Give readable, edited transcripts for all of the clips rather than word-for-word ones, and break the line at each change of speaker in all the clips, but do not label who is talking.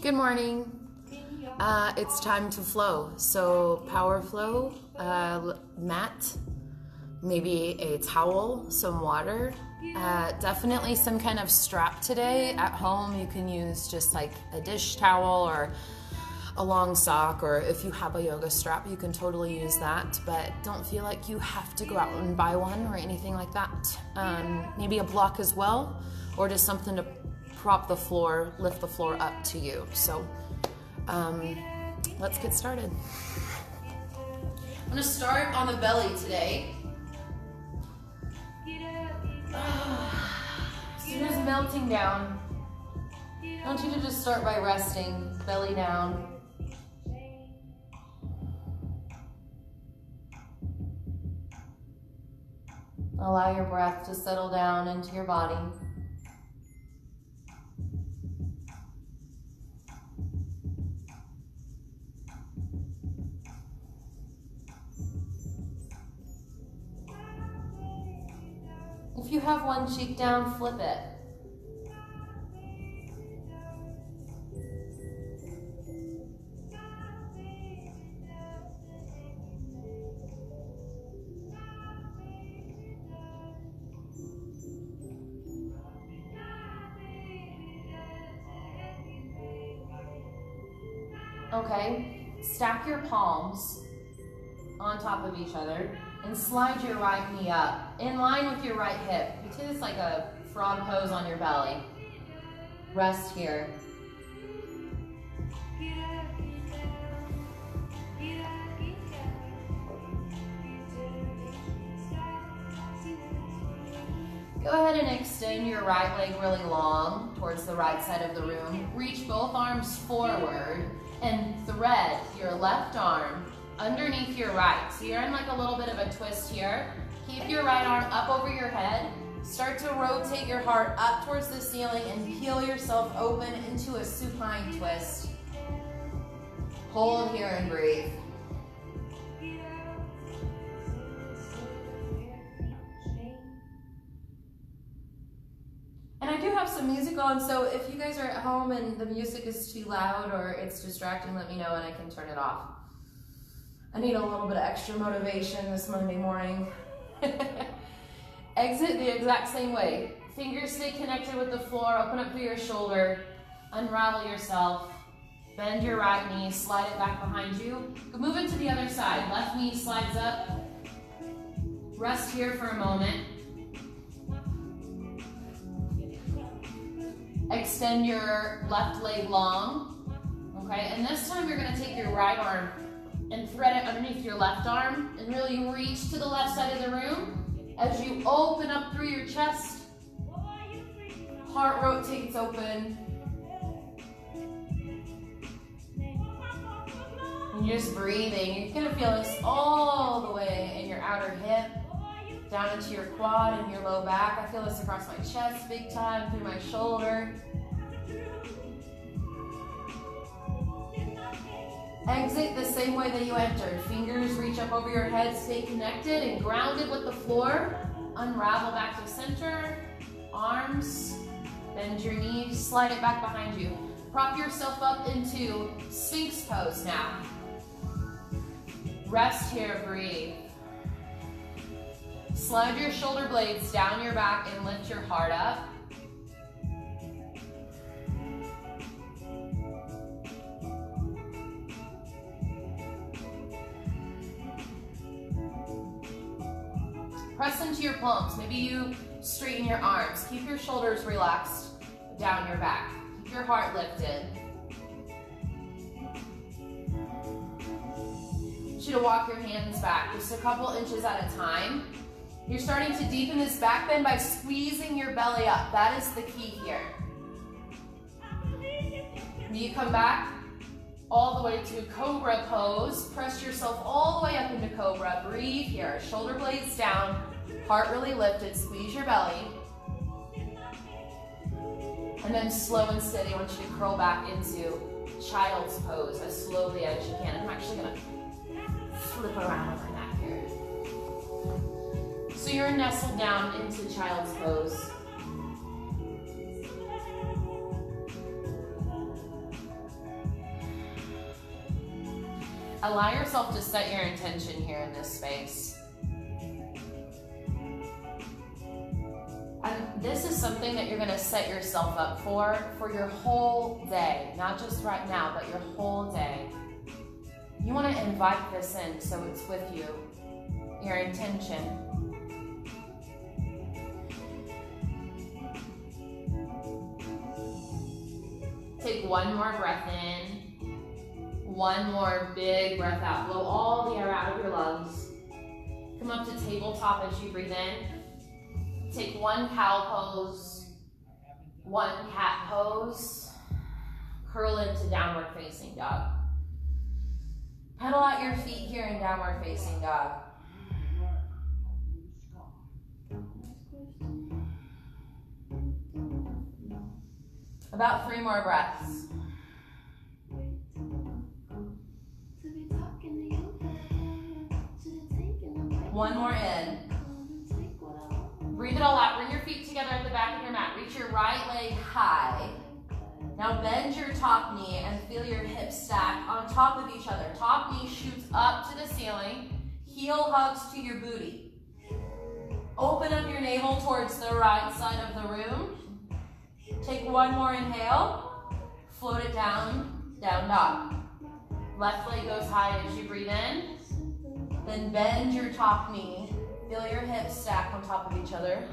Good morning. It's time to flow. So power flow, mat, maybe a towel, some water, definitely some kind of strap today. At home you can use just like a dish towel or a long sock, or if you have a yoga strap you can totally use that, but don't feel like you have to go out and buy one or anything like that. Maybe a block as well, or just something to prop the floor, lift the floor up to you. So let's get started. I'm going to start on the belly today. As soon as melting down, I want you to just start by resting, belly down. Allow your breath to settle down into your body. If you have one cheek down, flip it. Okay, stack your palms on top of each other and slide your right knee up in line with your right hip. You do this like a frog pose on your belly. Rest here. Go ahead and extend your right leg really long towards the right side of the room. Reach both arms forward and thread your left arm underneath your right. So you're in like a little bit of a twist here. Keep your right arm up over your head. Start to rotate your heart up towards the ceiling and peel yourself open into a supine twist. Hold here and breathe. And I do have some music on, so if you guys are at home and the music is too loud or it's distracting, let me know and I can turn it off. I need a little bit of extra motivation this Monday morning. Exit the exact same way. Fingers stay connected with the floor, open up through your shoulder, unravel yourself, bend your right knee, slide it back behind you. Move it to the other side. Left knee slides up. Rest here for a moment. Extend your left leg long, okay? And this time you're gonna take your right arm and thread it underneath your left arm and really reach to the left side of the room. As you open up through your chest, heart rotates open. And you're just breathing. You're gonna feel this all the way in your outer hip, down into your quad and your low back. I feel this across my chest big time, through my shoulder. Exit the same way that you entered. Fingers reach up over your head, stay connected and grounded with the floor. Unravel back to center. Arms, bend your knees, slide it back behind you. Prop yourself up into Sphinx pose now. Rest here, breathe. Slide your shoulder blades down your back and lift your heart up. Press into your palms. Maybe you straighten your arms. Keep your shoulders relaxed down your back. Keep your heart lifted. I want you to walk your hands back just a couple inches at a time. You're starting to deepen this back bend by squeezing your belly up. That is the key here. When you come back all the way to Cobra pose, press yourself all the way up into Cobra. Breathe here, shoulder blades down, heart really lifted, squeeze your belly. And then slow and steady, I want you to curl back into child's pose as slowly as you can. I'm actually gonna flip around with my neck here. So you're nestled down into child's pose. Allow yourself to set your intention here in this space. And this is something that you're going to set yourself up for your whole day, not just right now, but your whole day. You want to invite this in so it's with you, your intention. Take one more breath in. One more big breath out. Blow all the air out of your lungs. Come up to tabletop as you breathe in. Take one cow pose, one cat pose. Curl into downward facing dog. Pedal out your feet here in downward facing dog. About 3 more breaths. One more in. Breathe it all out. Bring your feet together at the back of your mat. Reach your right leg high. Now bend your top knee and feel your hips stack on top of each other. Top knee shoots up to the ceiling. Heel hugs to your booty. Open up your navel towards the right side of the room. Take one more inhale. Float it down, down dog. Left leg goes high as you breathe in. Then bend your top knee. Feel your hips stack on top of each other.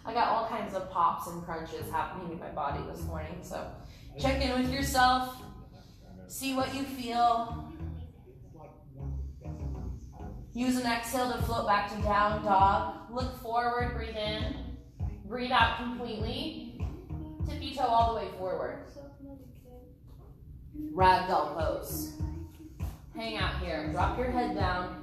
I got all kinds of pops and crunches happening in my body this morning, so check in with yourself. See what you feel. Use an exhale to float back to down dog. Look forward, breathe in. Breathe out completely. Tippy toe all the way forward. Ragdoll pose. Hang out here. Drop your head down.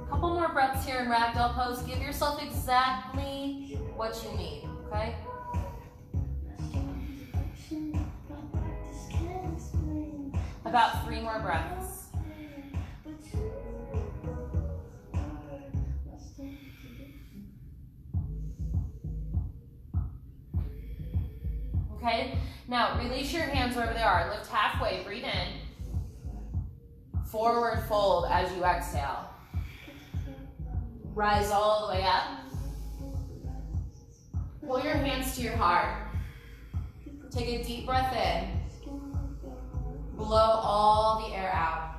Couple more breaths here in ragdoll pose. Give yourself exactly what you need, okay? About 3 more breaths. Okay, now release your hands wherever they are. Lift halfway, breathe in. Forward fold as you exhale. Rise all the way up. Pull your hands to your heart. Take a deep breath in. Blow all the air out.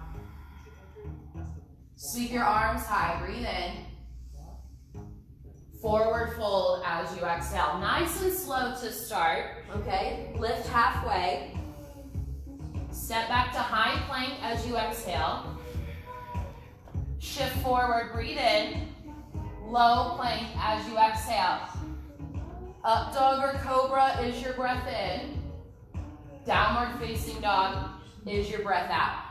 Sweep your arms high, breathe in. Forward fold as you exhale. Nice and slow to start, okay? Lift halfway. Step back to high plank as you exhale. Shift forward, breathe in. Low plank as you exhale. Up dog or cobra is your breath in. Downward facing dog is your breath out.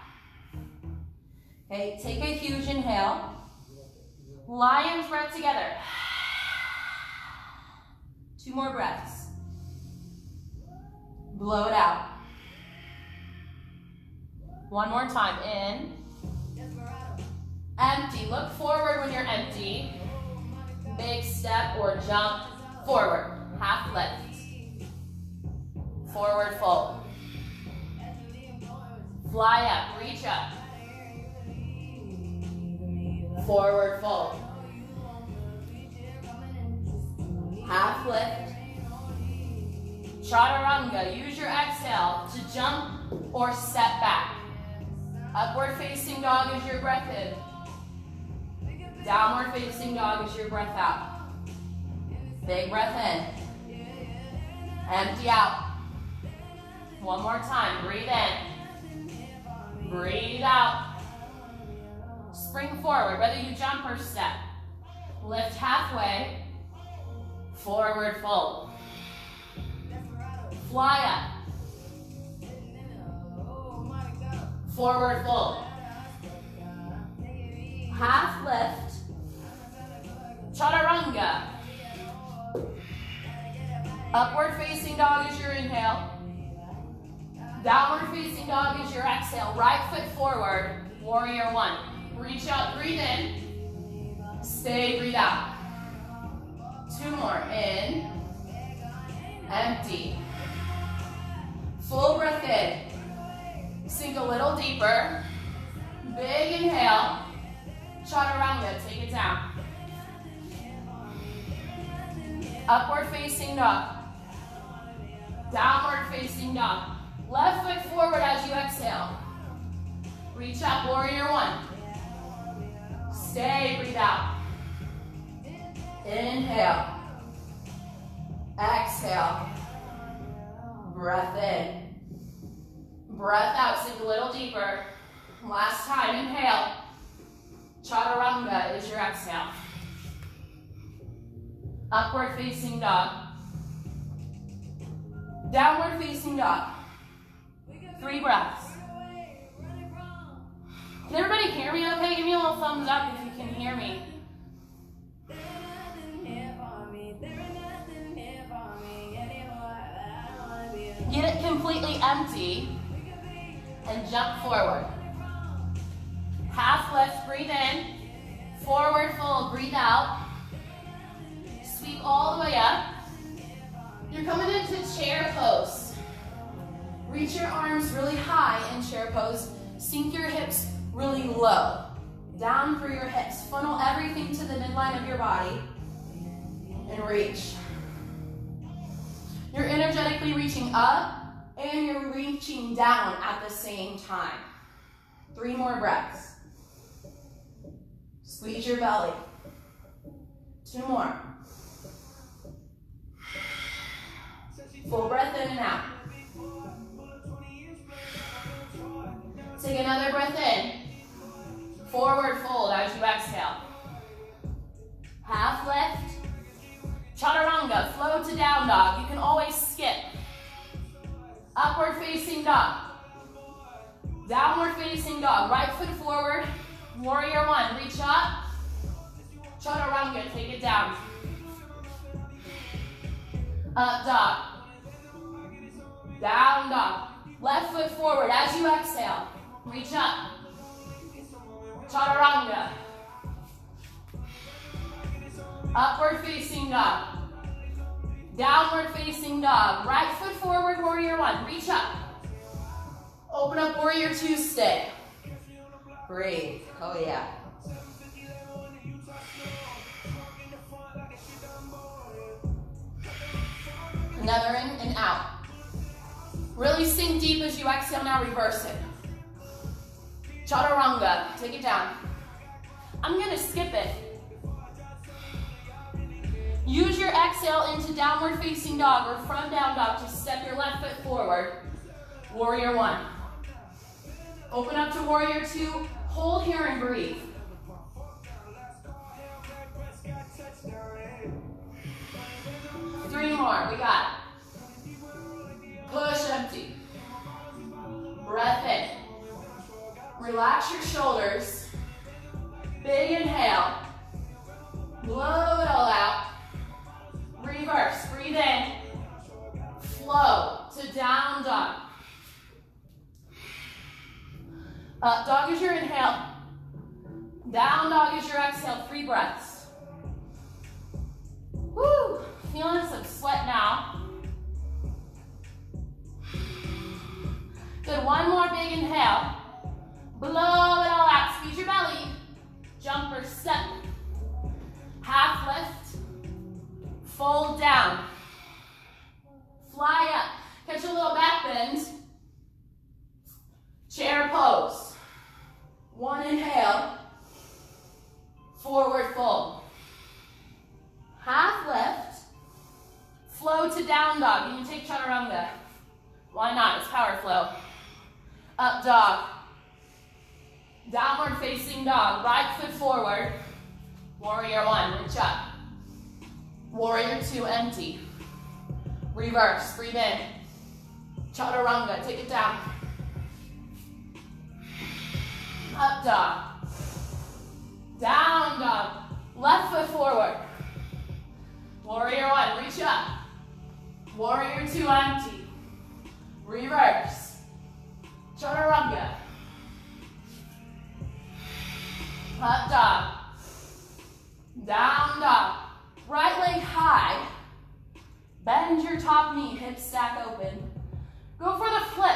Okay, take a huge inhale. Lion's breath together. 2 more breaths. Blow it out. 1 more time. In. Empty. Look forward when you're empty. Big step or jump forward. Half lift. Forward fold. Fly up. Reach up. Forward fold. Half lift. Chaturanga. Use your exhale to jump or step back. Upward facing dog is your breath in. Downward facing dog is your breath out. Big breath in. Empty out. 1 more time. Breathe in. Breathe out. Spring forward, whether you jump or step. Lift halfway. Forward fold. Fly up. Forward fold. Half lift. Chaturanga. Upward facing dog is your inhale. Downward facing dog is your exhale. Right foot forward. Warrior one. Reach out, breathe in. Stay, breathe out. Two more, in. Empty. Full breath in. Sink a little deeper. Big inhale. Chaturanga, take it down. Upward facing dog. Downward facing dog. Left foot forward as you exhale. Reach up, warrior one. Stay, breathe out. Inhale. Exhale. Breath in. Breath out, sink a little deeper. Last time, inhale. Chaturanga is your exhale. Upward facing dog. Downward facing dog. 3 breaths. Can everybody hear me okay? Give me a little thumbs up if you can hear me. Get it completely empty and jump forward. Half lift, breathe in. Forward fold, breathe out. Sweep all the way up. You're coming into chair pose. Reach your arms really high in chair pose. Sink your hips really low. Down through your hips. Funnel everything to the midline of your body. And reach. You're energetically reaching up and you're reaching down at the same time. 3 more breaths. Squeeze your belly. 2 more. Full breath in and out. Take another breath in. Forward fold as you exhale. Half lift. Chaturanga, flow to down dog. You can always skip. Upward facing dog. Downward facing dog. Right foot forward. Warrior one, reach up. Chaturanga, take it down. Up dog. Down dog. Left foot forward as you exhale. Reach up. Chaturanga. Upward facing dog. Downward facing dog. Right foot forward, warrior one. Reach up. Open up, warrior two, stay. Breathe. Oh yeah. Another in and out. Really sink deep as you exhale. Now reverse it. Chaturanga. Take it down. I'm going to skip it. Use your exhale into downward facing dog or from down dog to step your left foot forward. Warrior one. Open up to warrior two. Hold here and breathe. Three more. We got it. Push empty. Breath in. Relax your shoulders. Big inhale. Blow it all out. Reverse. Breathe in. Flow to down dog. Up dog is your inhale. Down dog is your exhale. 3 breaths. Woo! Feeling some sweat now. Good. One more big inhale. Blow it all out. Squeeze your belly. Jump or step. Half lift. Fold down. Fly up. Catch a little back bend. Chair pose. One inhale. Forward fold. Half lift. Flow to down dog. You can take chaturanga. Why not? It's power flow. Up dog. Downward facing dog. Right foot forward. Warrior one. Reach up. Warrior two. Empty. Reverse. Breathe in. Chaturanga. Take it down. Up dog. Down dog. Left foot forward. Warrior one. Reach up. Warrior two. Empty. Reverse. Chaturanga. Up dog. Down dog. Right leg high. Bend your top knee, hips stack open. Go for the flip.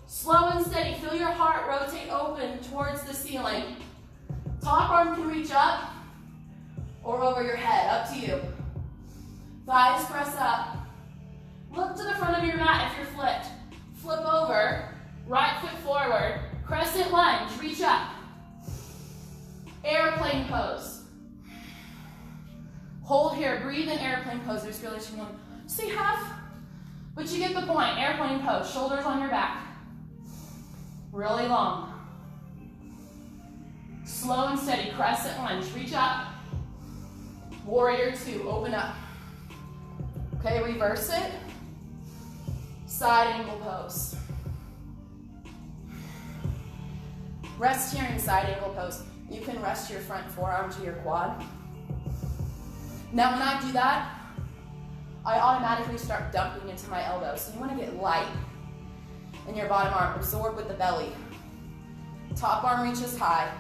Slow and steady, feel your heart rotate open towards the ceiling. Top arm can reach up or over your head, up to you. Thighs press up. Look to the front of your mat if you're flipped. Flip over, right foot forward, crescent lunge, reach up. Airplane pose. Hold here, breathe in airplane pose. There's really too long. See half? But you get the point. Airplane pose, shoulders on your back. Really long. Slow and steady, crescent lunge, reach up. Warrior two, open up. Okay, reverse it. Side angle pose. Rest here in side angle pose. You can rest your front forearm to your quad. Now when I do that, I automatically start dumping into my elbow. So you want to get light in your bottom arm. Absorb with the belly. Top arm reaches high.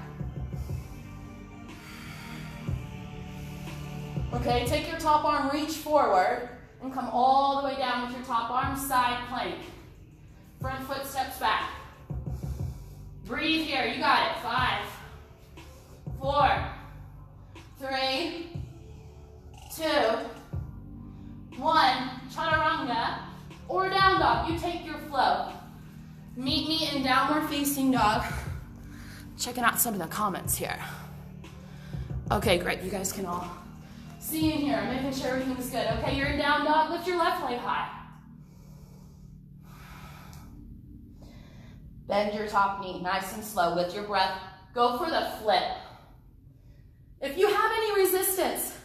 Okay, take your top arm, reach forward, and come all the way down with your top arm, side plank. Front foot steps back. Breathe here, you got it. 5, 4, 3, 2, 1. Chaturanga or down dog, you take your flow. Meet me in downward facing dog. Checking out some of the comments here. Okay, great, you guys can all see in here, making sure everything's good. Okay, you're in down dog, lift your left leg high. Bend your top knee, nice and slow with your breath. Go for the flip. If you have any resistance,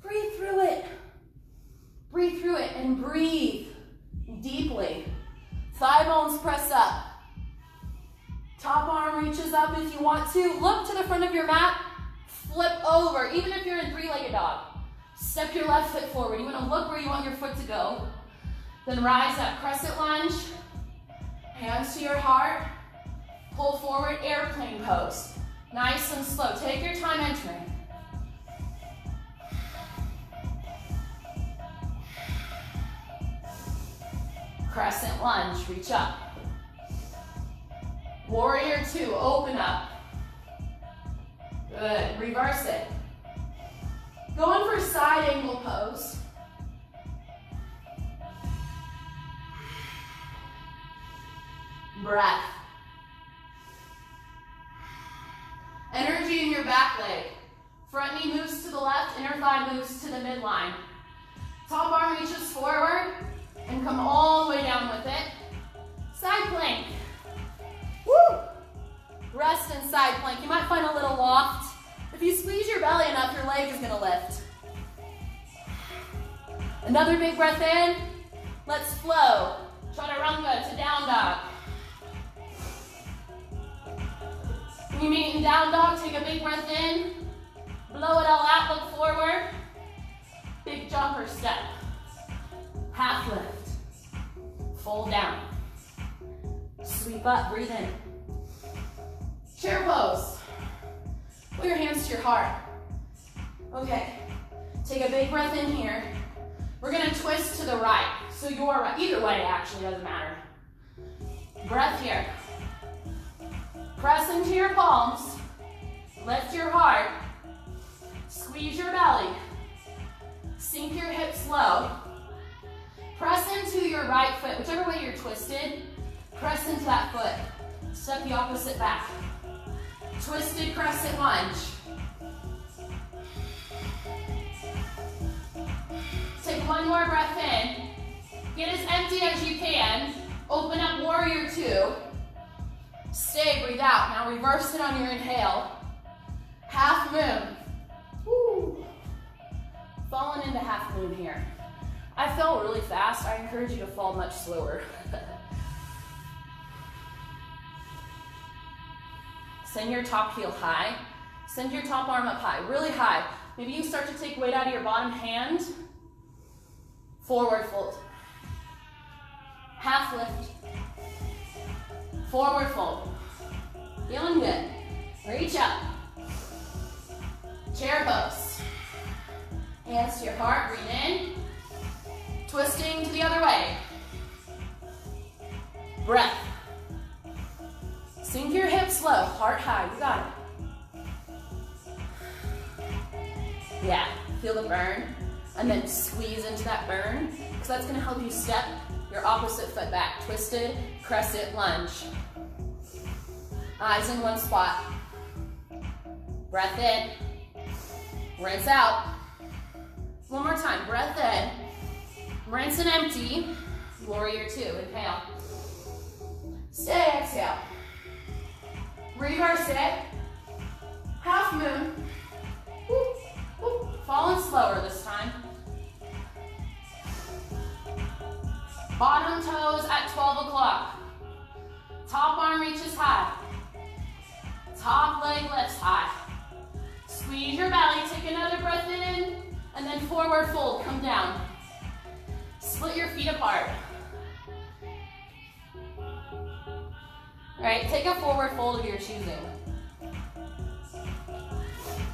breathe through it. Breathe through it and breathe deeply. Thigh bones press up. Top arm reaches up if you want to. Look to the front of your mat. Flip over, even if you're in three-legged dog. Step your left foot forward. You want to look where you want your foot to go. Then rise up, crescent lunge. Hands to your heart. Pull forward, airplane pose. Nice and slow. Take your time entering. Crescent lunge, reach up. Warrior two, open up. Good, reverse it. Going for side angle pose. Breath. Energy in your back leg. Front knee moves to the left, inner thigh moves to the midline. Top arm reaches forward and come all the way down with it. Side plank. Woo! Rest in side plank. You might find a little loft. If you squeeze your belly enough, your leg is gonna lift. Another big breath in. Let's flow. Chaturanga to down dog. When you meet in down dog, take a big breath in. Blow it all out, look forward. Big jumper step. Half lift. Fold down. Sweep up, breathe in. Chair pose. Put your hands to your heart. Okay, take a big breath in here. We're gonna twist to the right. So your right, either way actually, doesn't matter. Breath here. Press into your palms. Lift your heart. Squeeze your belly. Sink your hips low. Press into your right foot, whichever way you're twisted. Press into that foot. Step the opposite back. Twisted crescent lunge. Take one more breath in. Get as empty as you can. Open up warrior two. Stay, breathe out. Now reverse it on your inhale. Half moon. Woo. Falling into half moon here. I fell really fast. I encourage you to fall much slower. Send your top heel high. Send your top arm up high, really high. Maybe you start to take weight out of your bottom hand. Forward fold. Half lift. Forward fold. Feeling good. Reach up. Chair pose. Hands to your heart, breathe in. Twisting to the other way. Breath. Sink your hips low, heart high, you got it. Yeah, feel the burn, and then squeeze into that burn, because that's gonna help you step your opposite foot back. Twisted, crescent lunge. Eyes in one spot. Breath in. Rinse out. One more time, breath in. Rinse and empty. Warrior two, inhale. Stay, exhale. Reverse it. Half moon. Woo, woo. Falling slower this time. Bottom toes at 12 o'clock. Top arm reaches high. Top leg lifts high. Squeeze your belly, take another breath in, and then forward fold, come down. Split your feet apart. All right, take a forward fold of your choosing.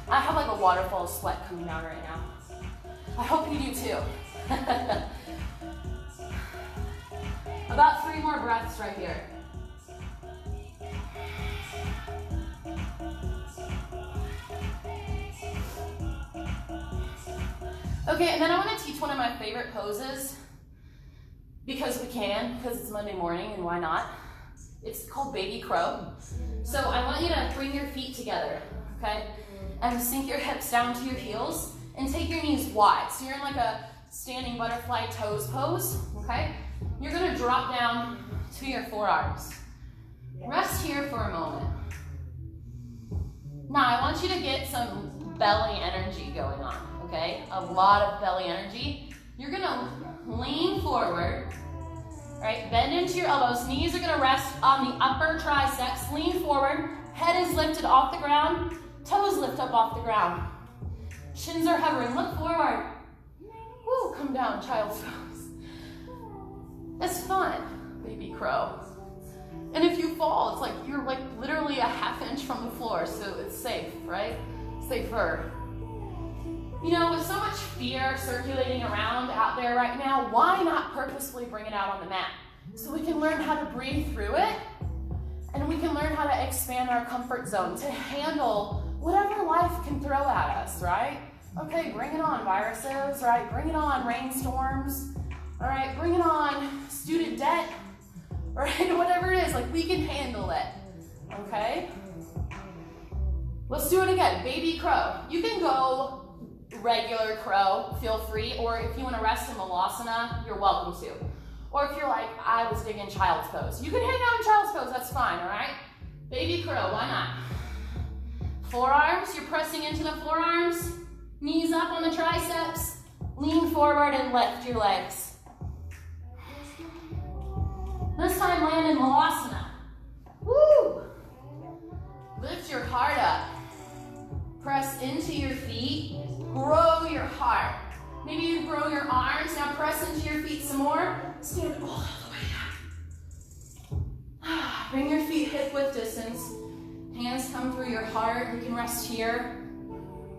I have like a waterfall of sweat coming down right now. I hope you do too. About 3 more breaths right here. Okay, and then I want to teach one of my favorite poses, because we can, because it's Monday morning and why not? It's called baby crow. So I want you to bring your feet together, okay? And sink your hips down to your heels and take your knees wide. So you're in like a standing butterfly toes pose, okay? You're gonna drop down to your forearms. Rest here for a moment. Now I want you to get some belly energy going on, okay? A lot of belly energy. You're gonna lean forward. Right, bend into your elbows. Knees are gonna rest on the upper triceps. Lean forward. Head is lifted off the ground. Toes lift up off the ground. Shins are hovering. Look forward. Woo, come down, child's pose. It's fun, baby crow. And if you fall, it's like you're like literally a ½ inch from the floor, so it's safe, right? Safer. You know, with so much fear circulating around out there right now, why not purposefully bring it out on the mat? So we can learn how to breathe through it, and we can learn how to expand our comfort zone to handle whatever life can throw at us, right? Okay, bring it on, viruses, right? Bring it on, rainstorms, all right? Bring it on, student debt, right? Whatever it is, like we can handle it, okay? Let's do it again, baby crow. You can go regular crow, feel free, or if you want to rest in Malasana, you're welcome to. Or if you're like, I was digging child's pose, you can hang out in child's pose, that's fine, all right? Baby crow, why not? Forearms, you're pressing into the forearms, knees up on the triceps, lean forward and lift your legs. This time land in Malasana. Woo! Lift your heart up. Press into your feet. Grow your heart. Maybe you grow your arms. Now press into your feet some more. Stand all the way up. Bring your feet hip width distance. Hands come through your heart. You can rest here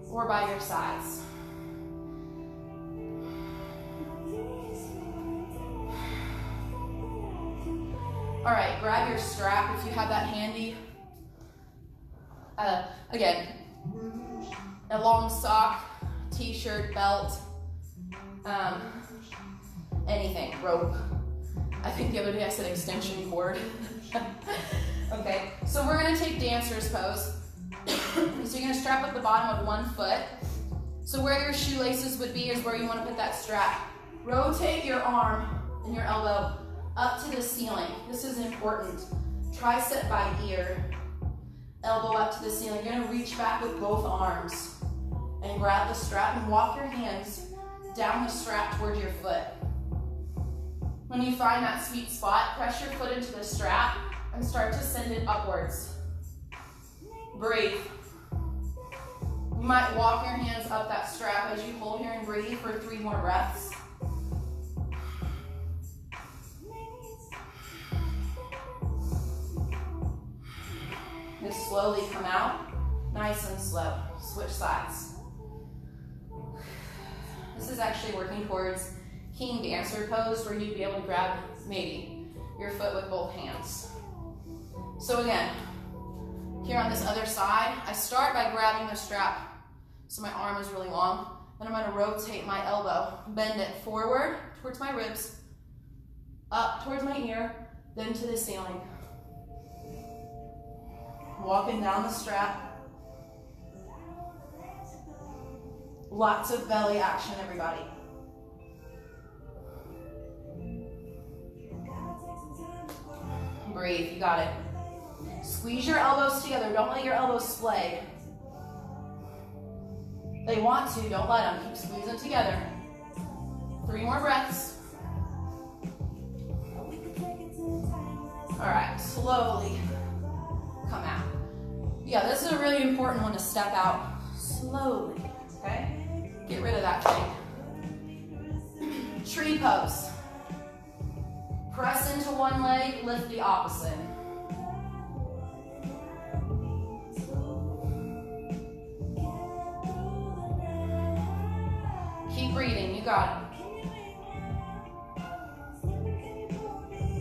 or by your sides. All right, grab your strap if you have that handy. Again, a long sock, t-shirt, belt, anything, rope. I think the other day I said extension cord. Okay, so we're gonna take dancer's pose. So you're gonna strap up the bottom of one foot. So where your shoelaces would be is where you wanna put that strap. Rotate your arm and your elbow up to the ceiling. This is important. Tricep by ear. Elbow up to the ceiling. You're gonna reach back with both arms and grab the strap and walk your hands down the strap toward your foot. When you find that sweet spot, press your foot into the strap and start to send it upwards. Breathe. You might walk your hands up that strap as you hold here and breathe for 3 more breaths. Just slowly come out, nice and slow. Switch sides. This is actually working towards king dancer pose where you'd be able to grab maybe your foot with both hands. So again, here on this other side, I start by grabbing the strap so my arm is really long. Then I'm going to rotate my elbow, bend it forward towards my ribs, up towards my ear, then to the ceiling. Walking down the strap. Lots of belly action, everybody. Breathe, you got it. Squeeze your elbows together. Don't let your elbows splay. They want to, don't let them. Keep squeezing together. 3 more breaths. All right, slowly come out. Yeah, this is a really important one to step out slowly, okay? Get rid of that thing. Tree pose. Press into one leg, lift the opposite. Keep breathing, you got it.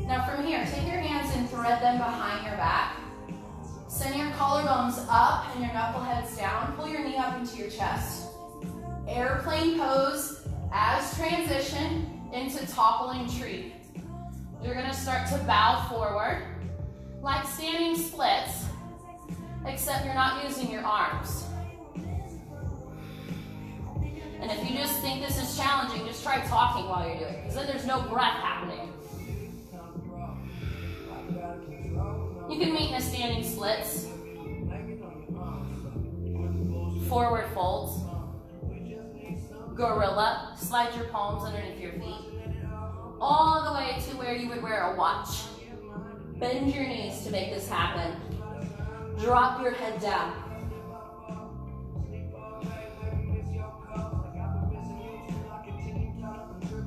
Now from here, take your hands and thread them behind your back. Send your collarbones up and your knuckleheads down. Pull your knee up into your chest. Airplane pose as transition into toppling tree. You're gonna start to bow forward, like standing splits, except you're not using your arms. And if you just think this is challenging, just try talking while you're doing it, because then there's no breath happening. You can meet in a standing splits. Forward folds. Gorilla. Slide your palms underneath your feet. All the way to where you would wear a watch. Bend your knees to make this happen. Drop your head down.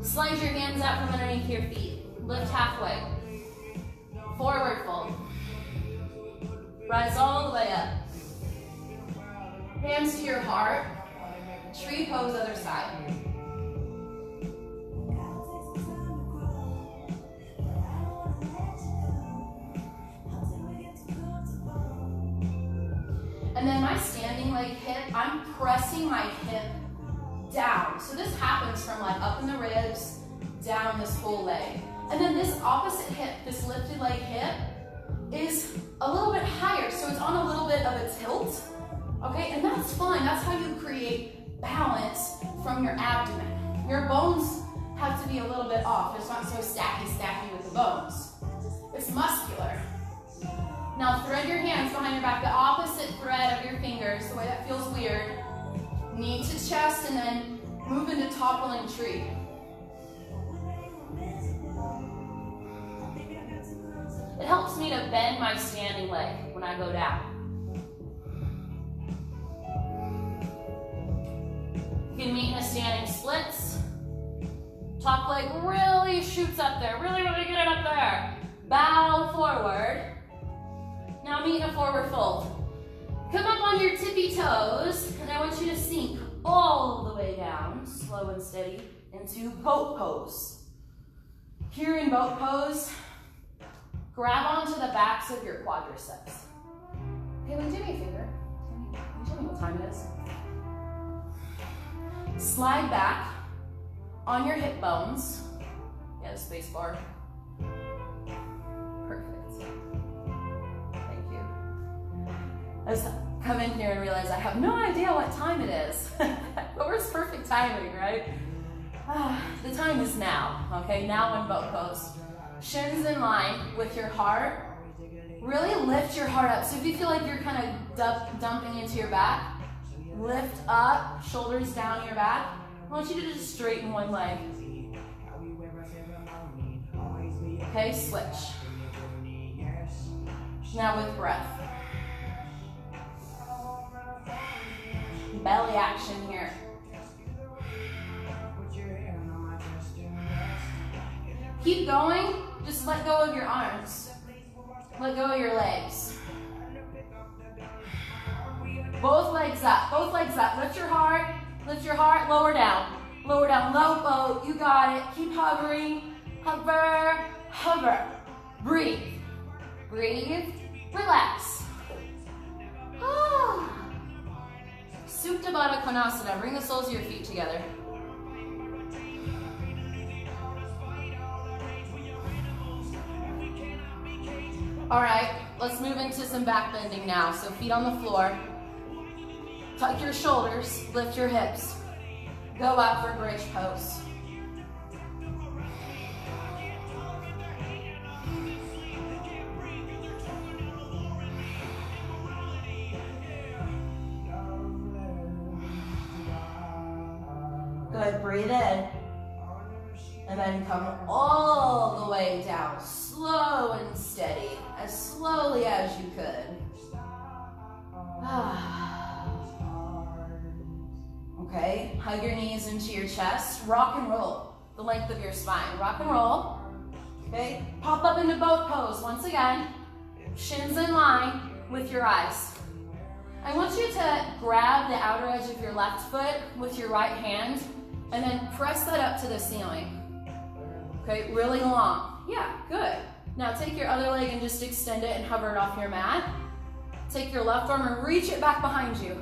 Slide your hands out from underneath your feet. Lift halfway. Forward fold. Rise all the way up. Hands to your heart. Tree pose, other side. And then my standing leg hip, I'm pressing my hip down. So this happens from like up in the ribs, down this whole leg. And then this opposite hip, this lifted leg hip, is a little bit higher. So it's on a little bit of a tilt, okay? And that's fine. That's how you create balance from your abdomen. Your bones have to be a little bit off. It's not so stacky with the bones. It's muscular. Now thread your hands behind your back, the opposite thread of your fingers, the way that feels weird. Knee to chest and then move into toppling tree. It helps me to bend my standing leg when I go down. You can meet in a standing splits. Top leg really shoots up there. Really get it up there. Bow forward. Now meet in a forward fold. Come up on your tippy toes, and I want you to sink all the way down, slow and steady, into boat pose. Here in boat pose, grab onto the backs of your quadriceps. Okay, do me a favor. Can you tell me what time it is? Slide back on your hip bones. Yeah, the space bar. Perfect. Thank you. I just come in here and realize I have no idea what time it is. But where's perfect timing, right? The time is now, okay? Now in boat pose. Shins in line with your heart. Really lift your heart up. So if you feel like you're kind of dumping into your back, lift up, shoulders down your back. I want you to just straighten one leg. Okay, switch. Now with breath. Belly action here. Keep going. Just let go of your arms. Let go of your legs. Both legs up, both legs up. Lift your heart, lower down. Lower down, low boat, you got it. Keep hovering, hover, hover. Breathe, breathe, relax. Supta Baddha Konasana, bring the soles of your feet together. All right, let's move into some back bending now. So feet on the floor. Tuck your shoulders, lift your hips. Go up for bridge pose. Good, breathe in. And then come all the way down, slow and steady, as slowly as you could. Okay, hug your knees into your chest. Rock and roll the length of your spine. Rock and roll. Okay, pop up into boat pose. Once again, shins in line with your eyes. I want you to grab the outer edge of your left foot with your right hand and then press that up to the ceiling. Okay, really long. Yeah, good. Now take your other leg and just extend it and hover it off your mat. Take your left arm and reach it back behind you.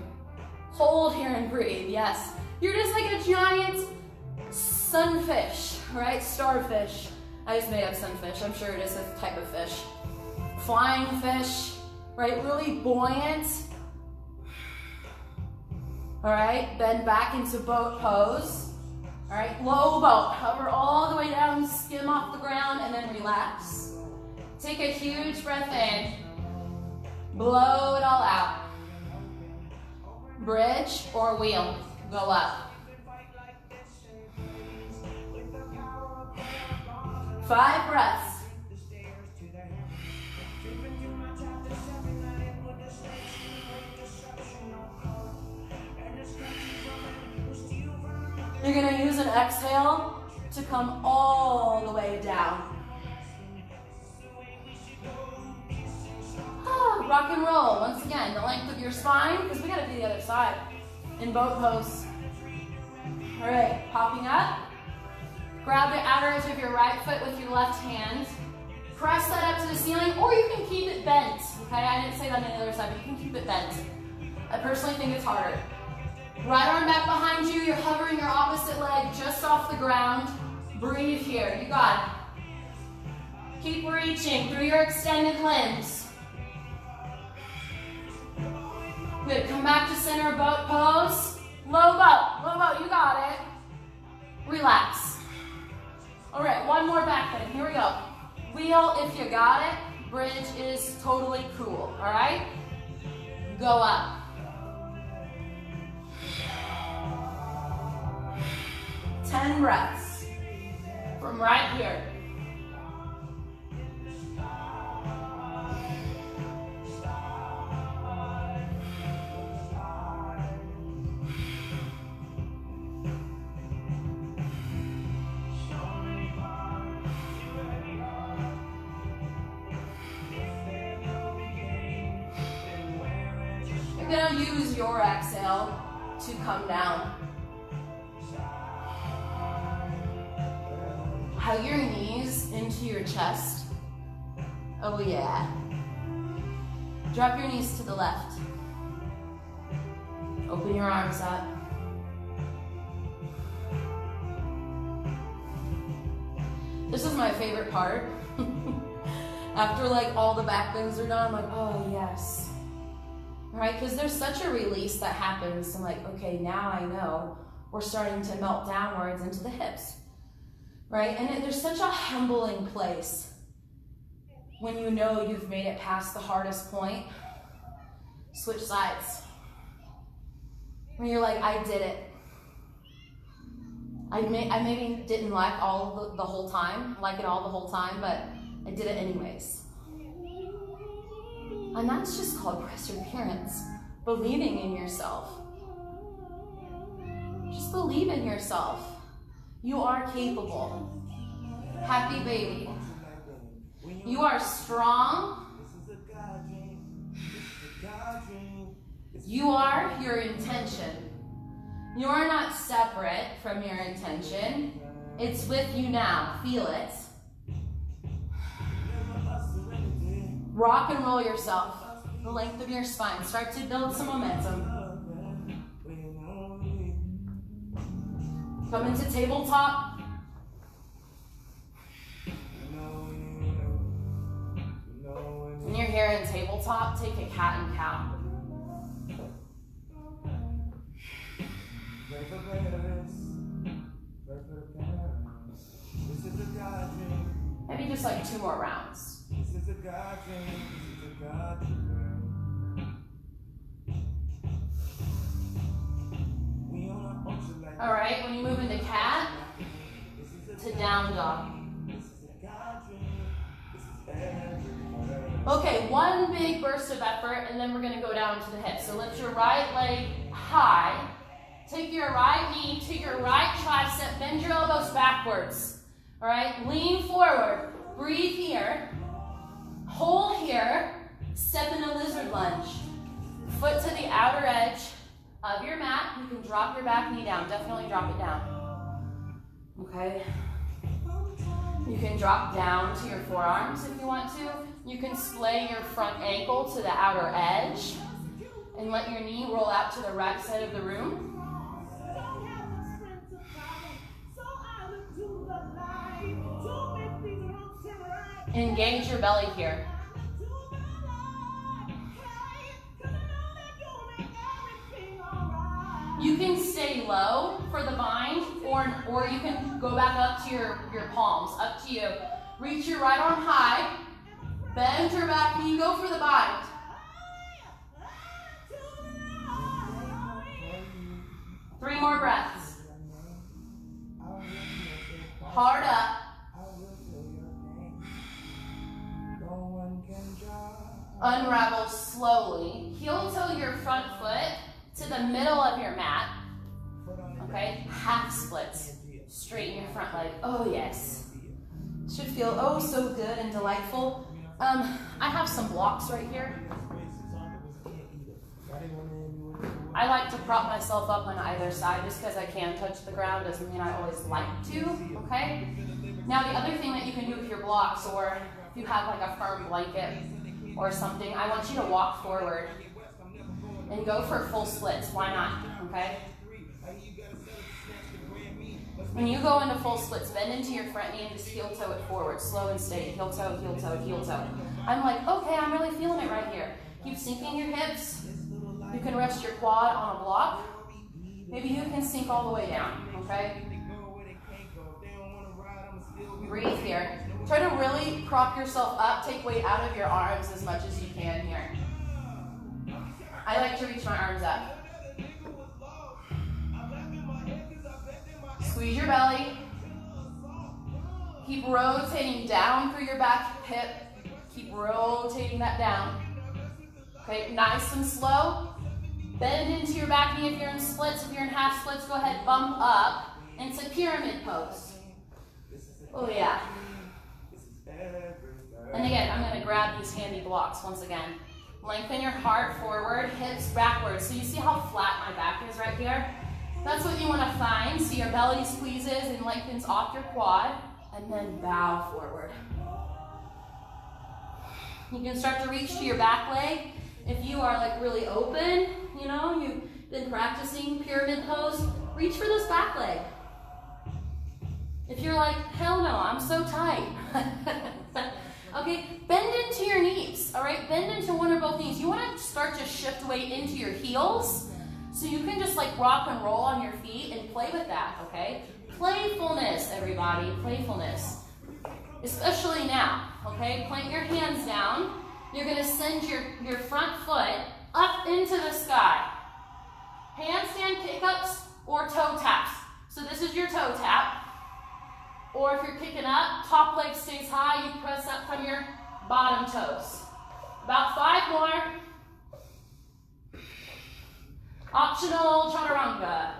Hold here and breathe, yes. You're just like a giant sunfish, right? Starfish. I just made up sunfish. I'm sure it is a type of fish. Flying fish, right? Really buoyant. All right, bend back into boat pose. All right, low boat. Hover all the way down, skim off the ground, and then relax. Take a huge breath in. Blow it all out. Bridge or wheel, go up. 5 breaths. You're going to use an exhale to come all the way down. Rock and roll. Once again, the length of your spine, because we got to do the other side. In boat pose. All right, popping up. Grab the outer edge of your right foot with your left hand. Press that up to the ceiling, or you can keep it bent. Okay, I didn't say that on the other side, but you can keep it bent. I personally think it's harder. Right arm back behind you. You're hovering your opposite leg just off the ground. Breathe here. You got it. Keep reaching through your extended limbs. Good, come back to center boat pose. Low boat, you got it. Relax. All right, one more back bend, here we go. Wheel if you got it. Bridge is totally cool, all right? Go up. Ten breaths from right here. You're going to use your exhale to come down. Hug your knees into your chest. Oh yeah. Drop your knees to the left. Open your arms up. This is my favorite part. After like all the back bends are done, I'm like, oh yes. Right, because there's such a release that happens. I'm like, okay, now I know we're starting to melt downwards into the hips. Right, and there's such a humbling place when you know you've made it past the hardest point. Switch sides. When you're like, I did it. I maybe didn't like all the whole time, like it all the whole time, but I did it anyways. And that's just called perseverance. Believing in yourself. Just believe in yourself. You are capable. Happy baby. You are strong. You are your intention. You are not separate from your intention. It's with you now. Feel it. Rock and roll yourself. The length of your spine. Start to build some momentum. Come into tabletop. When you're here in tabletop, take a cat and cow. Maybe just like 2 more rounds. All right, when you move into cat, to down dog. Okay, one big burst of effort, and then we're gonna go down to the hips. So lift your right leg high. Take your right knee to your right tricep, bend your elbows backwards. All right, lean forward, breathe here, hold here, step in a lizard lunge. Foot to the outer edge of your mat. You can drop your back knee down, definitely drop it down. Okay. You can drop down to your forearms if you want to. You can splay your front ankle to the outer edge and let your knee roll out to the right side of the room. Engage your belly here. You can stay low for the bind, or you can go back up to your palms, up to you. Reach your right arm high, bend your back knee, go for the bind. Three more breaths. Hard up. Unravel slowly. Heel toe your front foot to the middle of your mat. Okay, half splits. Straighten your front leg. Oh yes. Should feel oh so good and delightful. I have some blocks right here. I like to prop myself up on either side just because I can touch the ground. Doesn't mean I always like to, okay? Now the other thing that you can do with your blocks, or if you have like a firm blanket or something, I want you to walk forward and go for full splits. Why not, okay? When you go into full splits, bend into your front knee and just heel toe it forward. Slow and steady. Heel toe, heel toe, heel toe. I'm like, okay, I'm really feeling it right here. Keep sinking your hips. You can rest your quad on a block. Maybe you can sink all the way down, okay? Breathe here. Try to really prop yourself up. Take weight out of your arms as much as you can here. I like to reach my arms up. Squeeze your belly. Keep rotating down through your back hip. Keep rotating that down. Okay, nice and slow. Bend into your back knee if you're in splits. If you're in half splits, go ahead, bump up into pyramid pose. Oh yeah. And again, I'm going to grab these handy blocks once again. Lengthen your heart forward, hips backwards. So you see how flat my back is right here? That's what you want to find. So your belly squeezes and lengthens off your quad, and then bow forward. You can start to reach to your back leg. If you are like really open, you know, you've been practicing pyramid pose, reach for this back leg. If you're like, hell no, I'm so tight. Okay, bend into your knees, all right? Bend into one or both knees. You want to start to shift weight into your heels, so you can just like rock and roll on your feet and play with that, okay? Playfulness, everybody, playfulness. Especially now, okay? Plant your hands down. You're gonna send your front foot up into the sky. Handstand pickups or toe taps. So this is your toe tap. Or if you're kicking up, top leg stays high, you press up from your bottom toes. About 5 more. Optional chaturanga.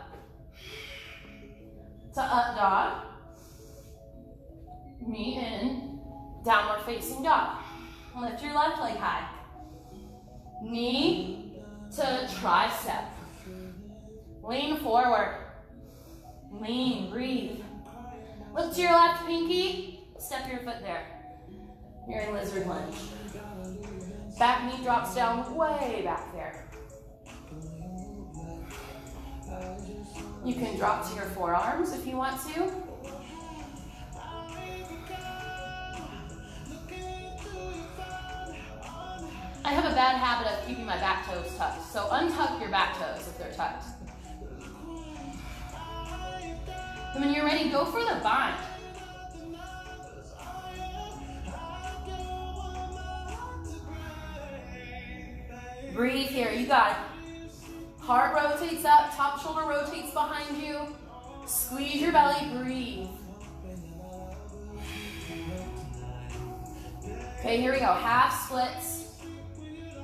To up dog. Knee in, downward facing dog. Lift your left leg high. Knee to tricep. Lean forward. Lean, breathe. Look to your left pinky, step your foot there. You're in lizard lunge. Back knee drops down way back there. You can drop to your forearms if you want to. I have a bad habit of keeping my back toes tucked, so untuck your back toes if they're tucked. And when you're ready, go for the bind. Breathe here, you got it. Heart rotates up, top shoulder rotates behind you. Squeeze your belly, breathe. Okay, here we go, half splits.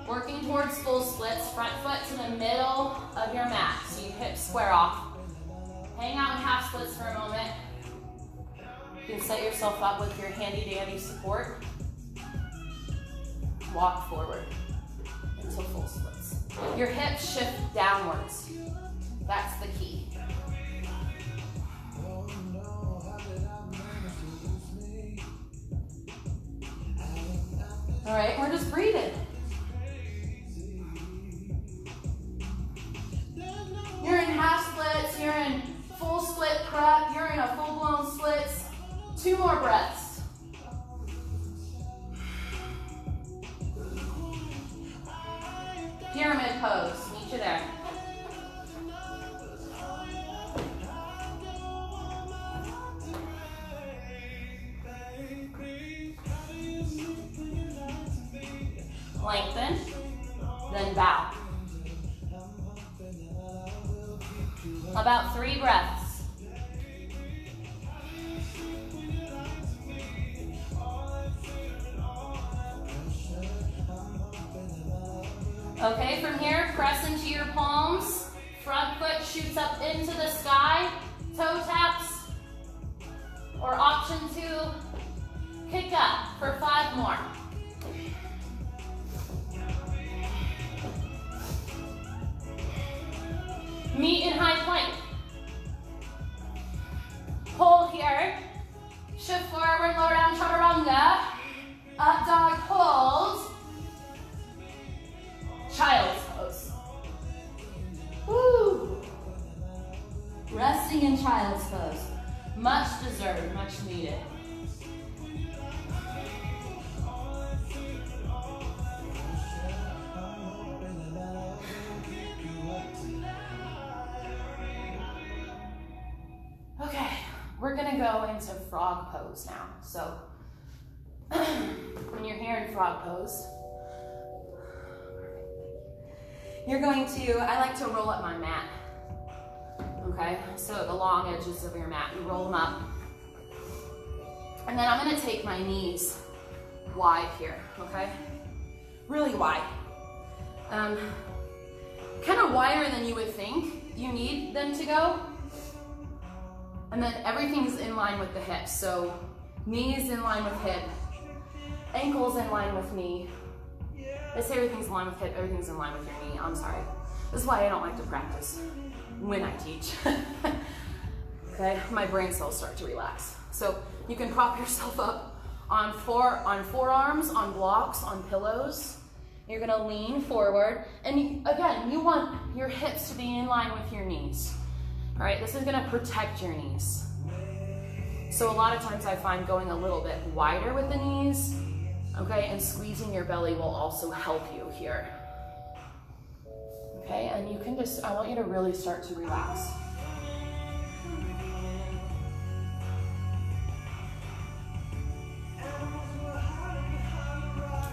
Working towards full splits, front foot to the middle of your mat, so you hips square off. Hang out in half splits for a moment. You can set yourself up with your handy dandy support. Walk forward until full splits. Your hips shift downwards. That's the key. All right, we're just breathing. You're in half splits, you're in full split prep, you're in a full-blown splits. 2 more breaths. Pyramid pose, meet you there. Lengthen, then bow. About 3 breaths. Okay, from here, press into your palms. Front foot shoots up into the sky. Toe taps. Or option 2, kick up for 5 more. Meet in high plank. Hold here. Shift forward, lower down, chaturanga. Up dog, hold. Child's pose. Woo. Resting in child's pose. Much deserved, much needed. Okay, we're gonna go into frog pose now. So, when you're here in frog pose, you're going to, I like to roll up my mat. Okay, so the long edges of your mat, you roll them up. And then I'm gonna take my knees wide here, okay? Really wide. Kind of wider than you would think you need them to go. And then everything's in line with the hips. So knees in line with hip, ankles in line with knee. I say everything's in line with hip, everything's in line with your knee. I'm sorry. This is why I don't like to practice when I teach. Okay, my brain cells start to relax. So you can prop yourself up on forearms, on blocks, on pillows. You're gonna lean forward. And again, you want your hips to be in line with your knees. All right, this is gonna protect your knees. So a lot of times I find going a little bit wider with the knees, okay, and squeezing your belly will also help you here. Okay, and you can just, I want you to really start to relax.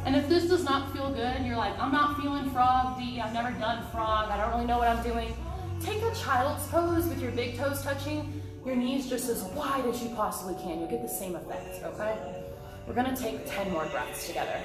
And if this does not feel good, you're like, I'm not feeling frog D, I've never done frog, I don't really know what I'm doing. Take a child's pose with your big toes touching, your knees just as wide as you possibly can. You'll get the same effect, okay? We're gonna take 10 more breaths together.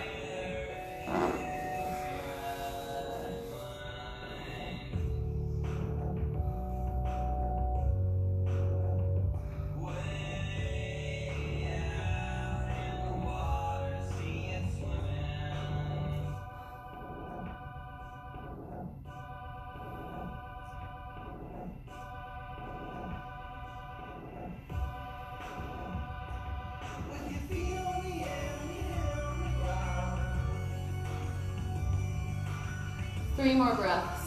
Three more breaths.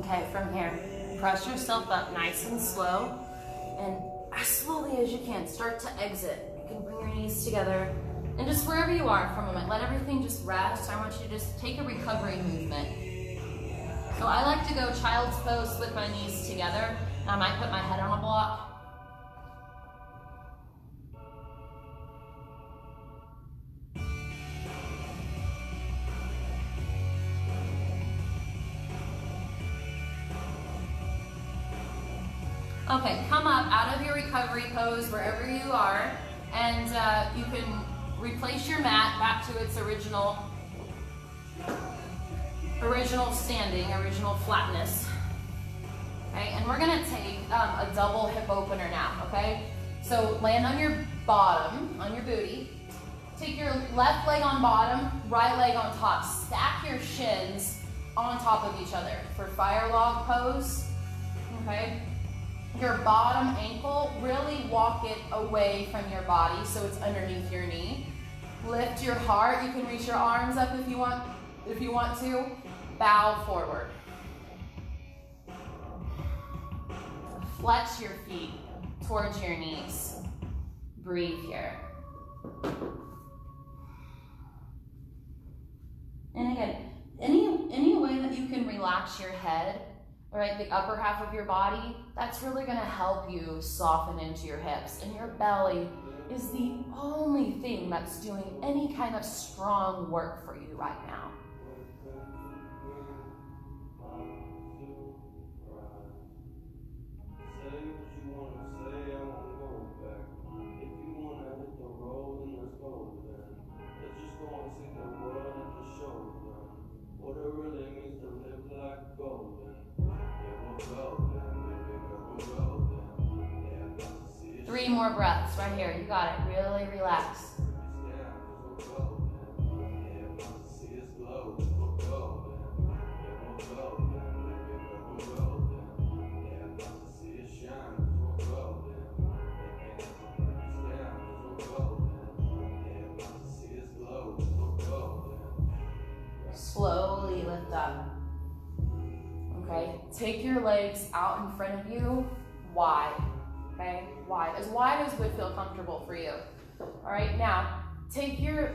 Okay, from here, press yourself up nice and slow, and as slowly as you can, start to exit. You can bring your knees together, and just wherever you are for a moment, let everything just rest. I want you to just take a recovery movement. So I like to go child's pose with my knees together, and I might put my head on a block. Okay, come up out of your recovery pose wherever you are, and you can replace your mat back to its original standing, original flatness. Okay, and we're gonna take a double hip opener now, okay? So land on your bottom, on your booty. Take your left leg on bottom, right leg on top. Stack your shins on top of each other for fire log pose, okay? Your bottom ankle, really walk it away from your body so it's underneath your knee. Lift your heart. You can reach your arms up if you want to. Bow forward. Flex your feet towards your knees. Breathe here. And again, any way that you can relax your head, all right, the upper half of your body, that's really gonna help you soften into your hips. And your belly is the only thing that's doing any kind of strong work for you right now. Three more breaths right here. You got it. Really relax. Slowly lift up. Okay, take your legs out in front of you, wide. Okay, wide as would feel comfortable for you. All right, now take your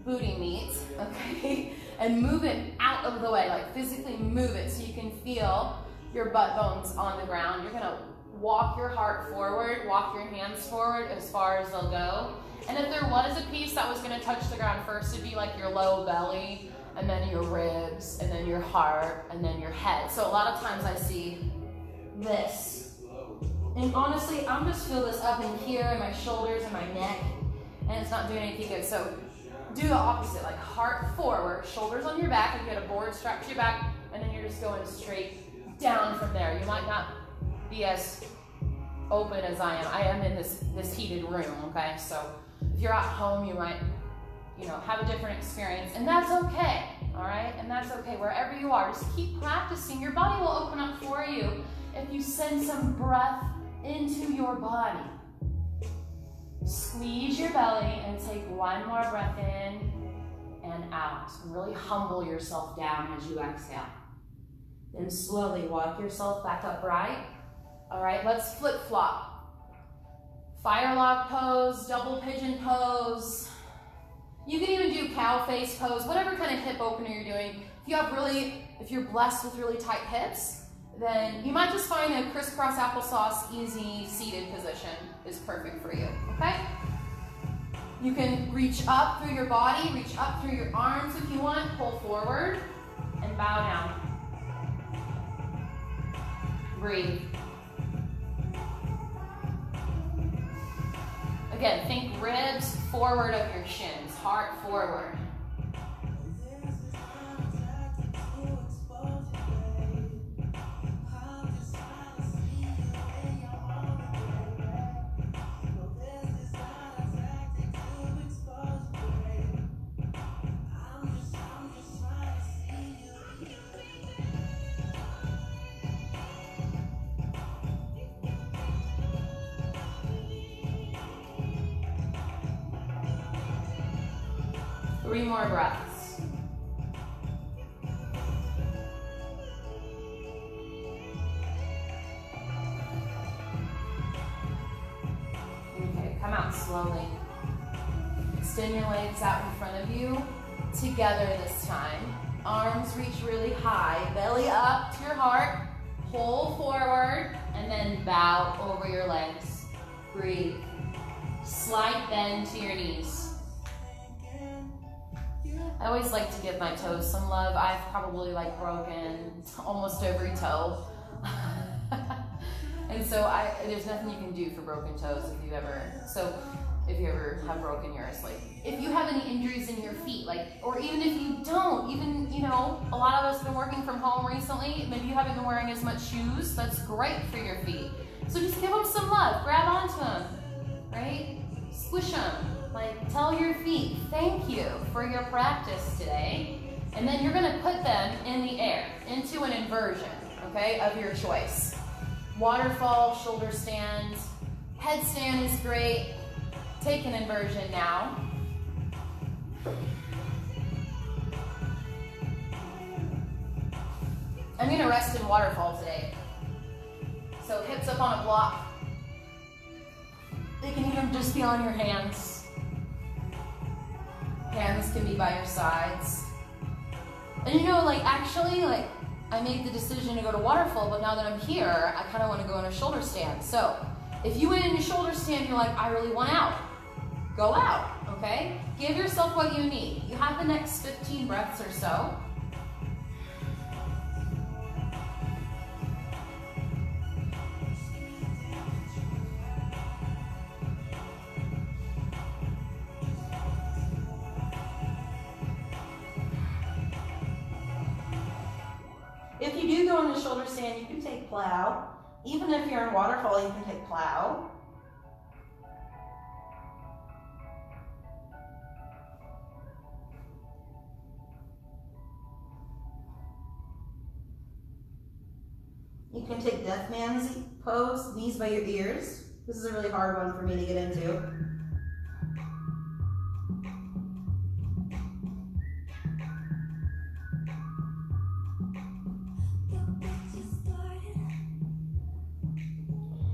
booty meat, okay, and move it out of the way, like physically move it so you can feel your butt bones on the ground. You're gonna walk your heart forward, walk your hands forward as far as they'll go. And if there was a piece that was gonna touch the ground first, it'd be like your low belly, and then your ribs, and then your heart, and then your head. So a lot of times I see this. And honestly, I'm just feel this up in here, in my shoulders and my neck, and it's not doing anything good. So do the opposite, like heart forward, shoulders on your back, and you get a board strapped to your back, and then you're just going straight down from there. You might not be as open as I am. I am in this heated room, okay? So if you're at home, you might, have a different experience, and that's okay, all right? And that's okay, wherever you are, just keep practicing. Your body will open up for you if you send some breath into your body. Squeeze your belly and take one more breath in and out. Really humble yourself down as you exhale. Then slowly walk yourself back upright. All right, let's flip-flop. Fire log pose, double pigeon pose. You can even do cow face pose, whatever kind of hip opener you're doing. If you're blessed with really tight hips, then you might just find a crisscross applesauce, easy seated position is perfect for you, okay? You can reach up through your body, reach up through your arms if you want, pull forward, and bow down. Breathe. Again, think ribs forward of your shins, heart forward. 3 more breaths. Okay, come out slowly. Extend your legs out in front of you. Together this time. Arms reach really high. Belly up to your heart. Pull forward and then bow over your legs. Breathe. Slight bend to your knees. I always like to give my toes some love. I've probably like broken almost every toe. And so there's nothing you can do for broken toes if you ever have broken yours. Like if you have any injuries in your feet, or even if you don't, a lot of us have been working from home recently, maybe you haven't been wearing as much shoes, that's great for your feet. So just give them some love, grab onto them, right? Squish them, tell your feet, thank you for your practice today. And then you're gonna put them in the air, into an inversion, okay, of your choice. Waterfall, shoulder stand, headstand is great. Take an inversion now. I'm gonna rest in waterfall today. So hips up on a block. They can even just be on your hands. Hands can be by your sides. And I made the decision to go to waterfall, but now that I'm here, I kind of want to go in a shoulder stand. So if you went in a shoulder stand, you're like, I really want out. Go out, okay? Give yourself what you need. You have the next 15 breaths or so. If you do go in a shoulder stand, you can take plow. Even if you're in waterfall, you can take plow. You can take death man's pose, knees by your ears. This is a really hard one for me to get into.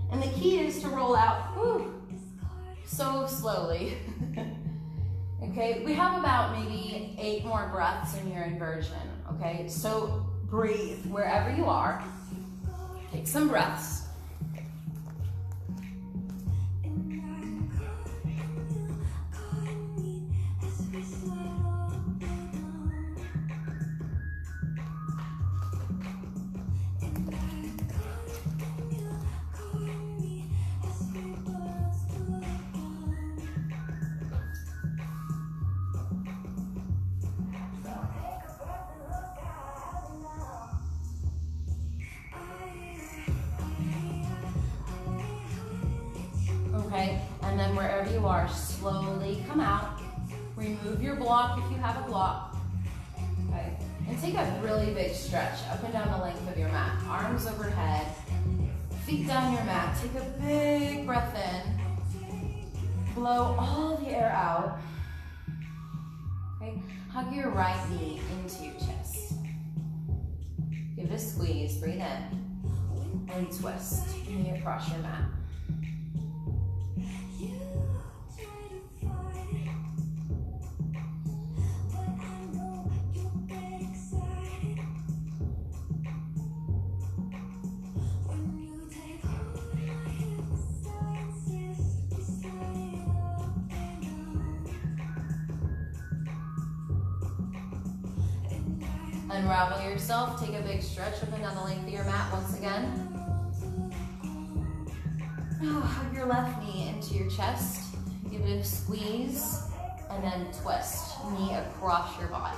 And the key is to roll out so slowly. Okay, we have about maybe 8 more breaths in your inversion. Okay, so breathe wherever you are. Take some breaths. Okay, and then wherever you are, slowly come out. Remove your block if you have a block. Okay, and take a really big stretch up and down the length of your mat. Arms overhead, feet down your mat. Take a big breath in. Blow all the air out. Okay, hug your right knee into your chest. Give it a squeeze, breathe in, and twist. Knee across your mat. Unravel yourself, take a big stretch up and down the length of your mat once again. Hug your left knee into your chest, give it a squeeze, and then twist, knee across your body.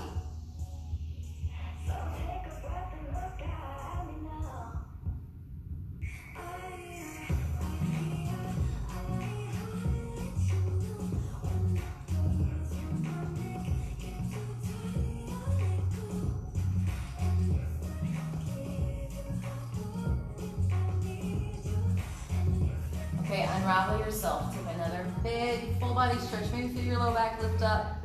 Okay, unravel yourself. Take another big full body stretch. Maybe feel your low back lift up.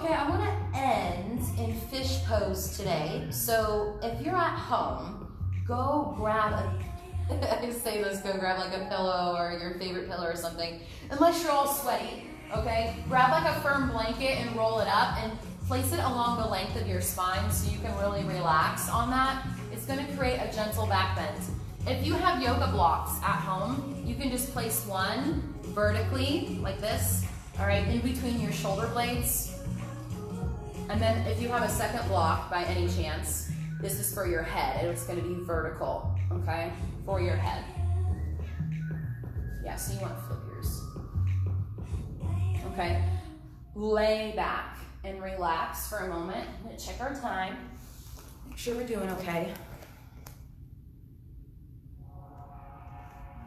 Okay, I want to end in fish pose today. So if you're at home, go grab a, I say this, go grab like a pillow or your favorite pillow or something, unless you're all sweaty, okay? Grab like a firm blanket and roll it up and place it along the length of your spine so you can really relax on that. It's going to create a gentle back bend. If you have yoga blocks at home, you can just place one vertically like this, all right, in between your shoulder blades. And then if you have a second block by any chance, this is for your head. It's going to be vertical, okay, for your head. Yeah, so you want to flip yours. Okay, lay back and relax for a moment. I'm going to check our time. Make sure we're doing okay.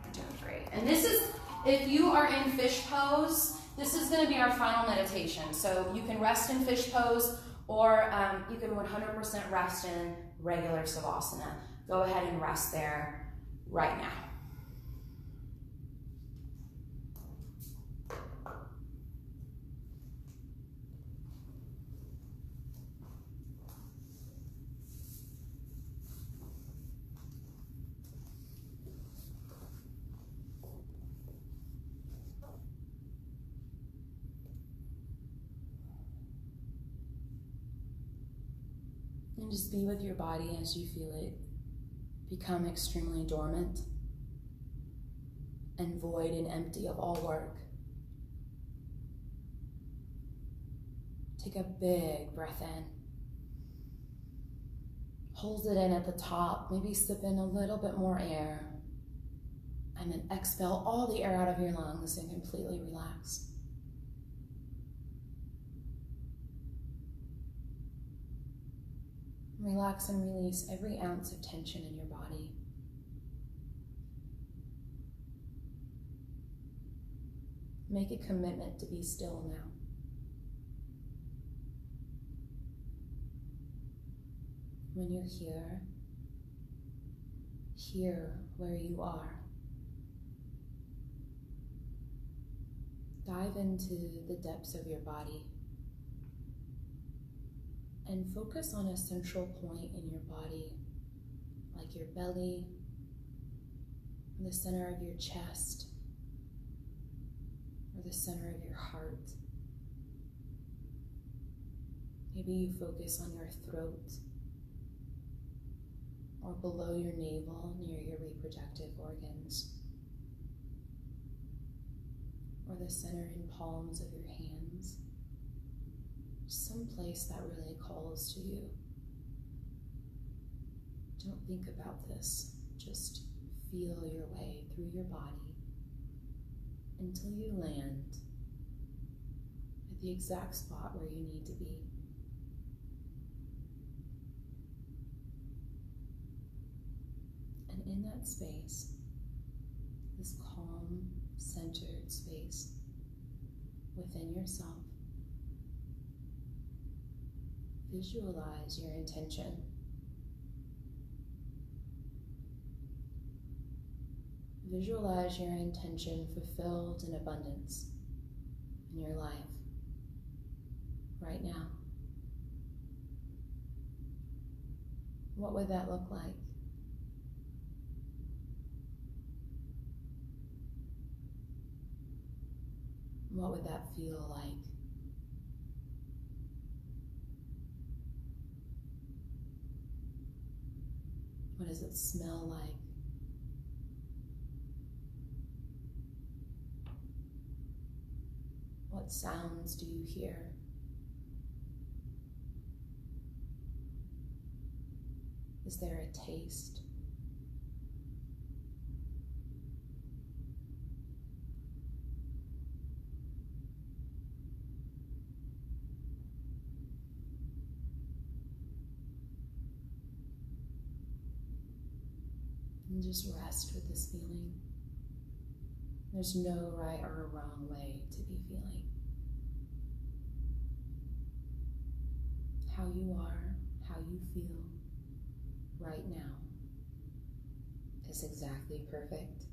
We're doing great. And this is, if you are in fish pose, this is going to be our final meditation. So you can rest in fish pose, or you can 100% rest in regular Savasana. Go ahead and rest there right now. And just be with your body as you feel it become extremely dormant and void and empty of all work. Take a big breath in. Hold it in at the top, maybe sip in a little bit more air, and then exhale all the air out of your lungs and completely relax. Relax and release every ounce of tension in your body. Make a commitment to be still now. When you're here, here where you are. Dive into the depths of your body and focus on a central point in your body, like your belly, the center of your chest, or the center of your heart. Maybe you focus on your throat, or below your navel near your reproductive organs, or the center and palms of your hands. Some place that really calls to you. Don't think about this. Just feel your way through your body until you land at the exact spot where you need to be. And in that space, this calm, centered space within yourself, visualize your intention. Visualize your intention fulfilled in abundance in your life right now. What would that look like? What would that feel like? What does it smell like? What sounds do you hear? Is there a taste? And just rest with this feeling. There's no right or wrong way to be feeling. How you are, how you feel right now is exactly perfect.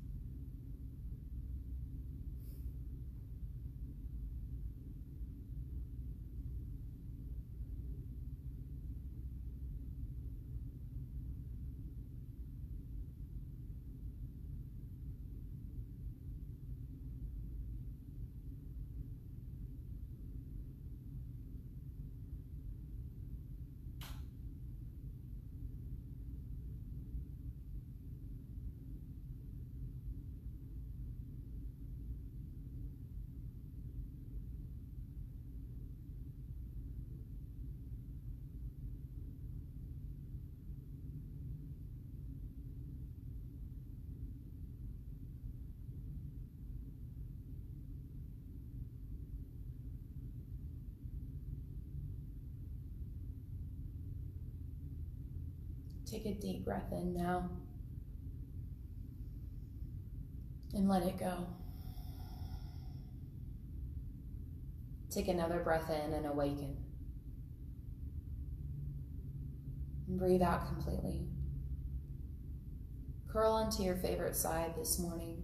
Take a deep breath in now. And let it go. Take another breath in and awaken. And breathe out completely. Curl onto your favorite side this morning.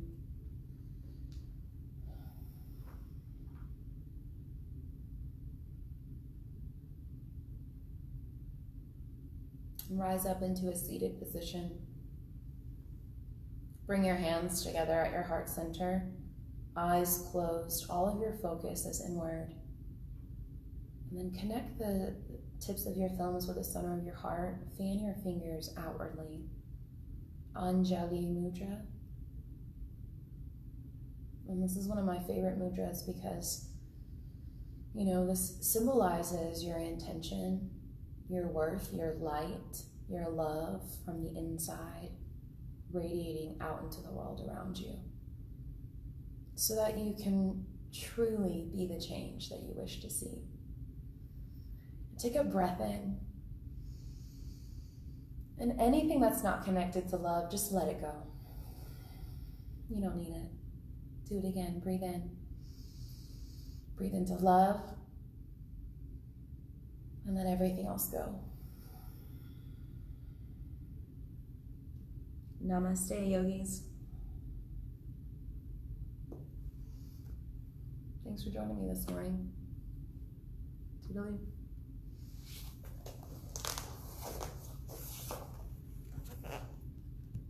And rise up into a seated position. Bring your hands together at your heart center, eyes closed, all of your focus is inward. And then connect the tips of your thumbs with the center of your heart. Fan your fingers outwardly. Anjali Mudra. And this is one of my favorite mudras because, you know, this symbolizes your intention, your worth, your light, your love from the inside, radiating out into the world around you, so that you can truly be the change that you wish to see. Take a breath in. And anything that's not connected to love, just let it go. You don't need it. Do it again. Breathe in. Breathe into love. And let everything else go. Namaste, yogis. Thanks for joining me this morning. Toodaloo.